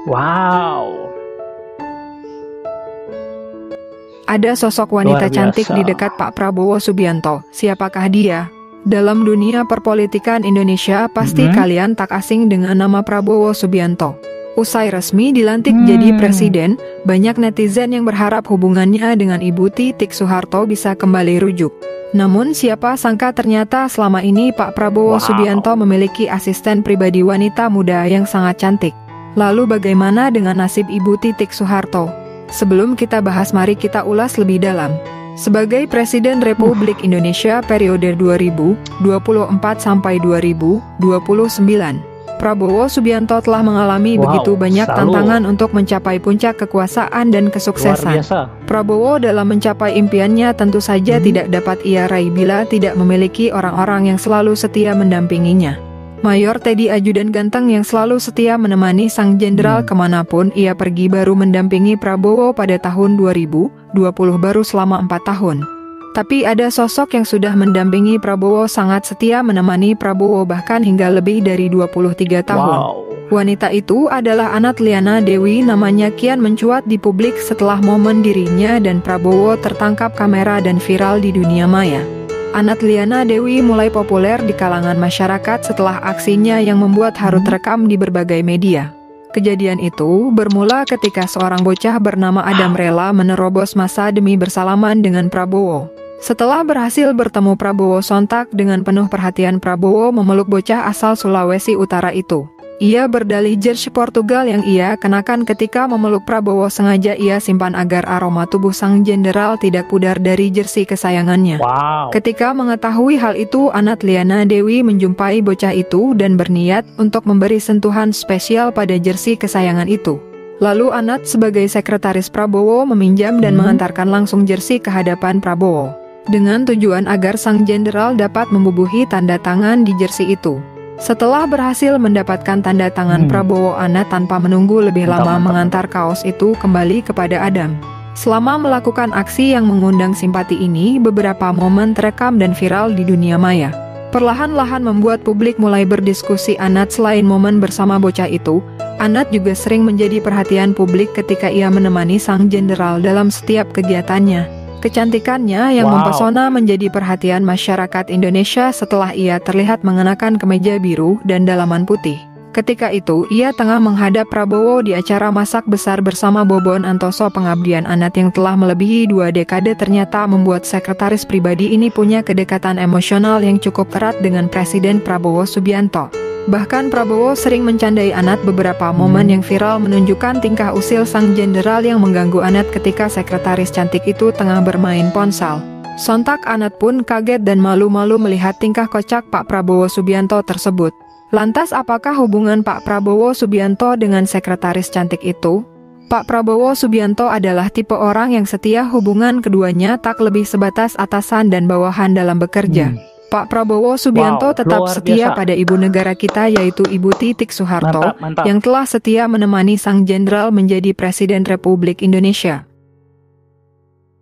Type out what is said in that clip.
Wow, Ada sosok luar wanita cantik biasa. di dekat Pak Prabowo Subianto. Siapakah dia? Dalam dunia perpolitikan Indonesia, pasti Mm-mm. kalian tak asing dengan nama Prabowo Subianto. Usai resmi dilantik jadi presiden, banyak netizen yang berharap hubungannya dengan Ibu Titik Soeharto bisa kembali rujuk. Namun siapa sangka ternyata selama ini Pak Prabowo Wow. Subianto memiliki asisten pribadi wanita muda yang sangat cantik. Lalu bagaimana dengan nasib Ibu Titik Soeharto? Sebelum kita bahas, mari kita ulas lebih dalam. Sebagai Presiden Republik Indonesia periode 2024 sampai 2029, Prabowo Subianto telah mengalami Wow, begitu banyak salut. tantangan untuk mencapai puncak kekuasaan dan Luar kesuksesan. biasa. Prabowo dalam mencapai impiannya tentu saja tidak dapat ia raih bila tidak memiliki orang-orang yang selalu setia mendampinginya. Mayor Teddy ajudan ganteng yang selalu setia menemani sang jenderal kemanapun ia pergi, baru mendampingi Prabowo pada tahun 2020, baru selama 4 tahun. Tapi ada sosok yang sudah mendampingi Prabowo, sangat setia menemani Prabowo bahkan hingga lebih dari 23 tahun. Wow. Wanita itu adalah Anat Liana Dewi. Namanya kian mencuat di publik setelah momen dirinya dan Prabowo tertangkap kamera dan viral di dunia maya. Anat Liana Dewi mulai populer di kalangan masyarakat setelah aksinya yang membuat haru terekam di berbagai media. Kejadian itu bermula ketika seorang bocah bernama Adam rela menerobos massa demi bersalaman dengan Prabowo. Setelah berhasil bertemu Prabowo, sontak dengan penuh perhatian Prabowo memeluk bocah asal Sulawesi Utara itu. Ia berdalih jersey Portugal yang ia kenakan ketika memeluk Prabowo sengaja ia simpan agar aroma tubuh sang jenderal tidak pudar dari jersey kesayangannya. Wow. Ketika mengetahui hal itu, Anat Liana Dewi menjumpai bocah itu dan berniat untuk memberi sentuhan spesial pada jersey kesayangan itu. Lalu Anat sebagai sekretaris Prabowo meminjam dan mengantarkan langsung jersey ke hadapan Prabowo, dengan tujuan agar sang jenderal dapat membubuhi tanda tangan di jersey itu. Setelah berhasil mendapatkan tanda tangan Prabowo, Anat tanpa menunggu lebih lama mengantar kaos itu kembali kepada Adam. Selama melakukan aksi yang mengundang simpati ini, beberapa momen terekam dan viral di dunia maya. Perlahan-lahan membuat publik mulai berdiskusi Anat. Selain momen bersama bocah itu, Anat juga sering menjadi perhatian publik ketika ia menemani sang jenderal dalam setiap kegiatannya. Kecantikannya yang mempesona menjadi perhatian masyarakat Indonesia setelah ia terlihat mengenakan kemeja biru dan dalaman putih. Ketika itu, ia tengah menghadap Prabowo di acara masak besar bersama Bobon Antoso. Pengabdian Anat yang telah melebihi 2 dekade ternyata membuat sekretaris pribadi ini punya kedekatan emosional yang cukup erat dengan Presiden Prabowo Subianto. Bahkan Prabowo sering mencandai Anat. Beberapa momen yang viral menunjukkan tingkah usil sang jenderal yang mengganggu Anat ketika sekretaris cantik itu tengah bermain ponsel. Sontak Anat pun kaget dan malu-malu melihat tingkah kocak Pak Prabowo Subianto tersebut. Lantas apakah hubungan Pak Prabowo Subianto dengan sekretaris cantik itu? Pak Prabowo Subianto adalah tipe orang yang setia. Hubungan keduanya tak lebih sebatas atasan dan bawahan dalam bekerja. Pak Prabowo Subianto tetap luar setia biasa. pada ibu negara kita, yaitu Ibu Titik Soeharto, Mantap, mantap. yang telah setia menemani sang jenderal menjadi Presiden Republik Indonesia.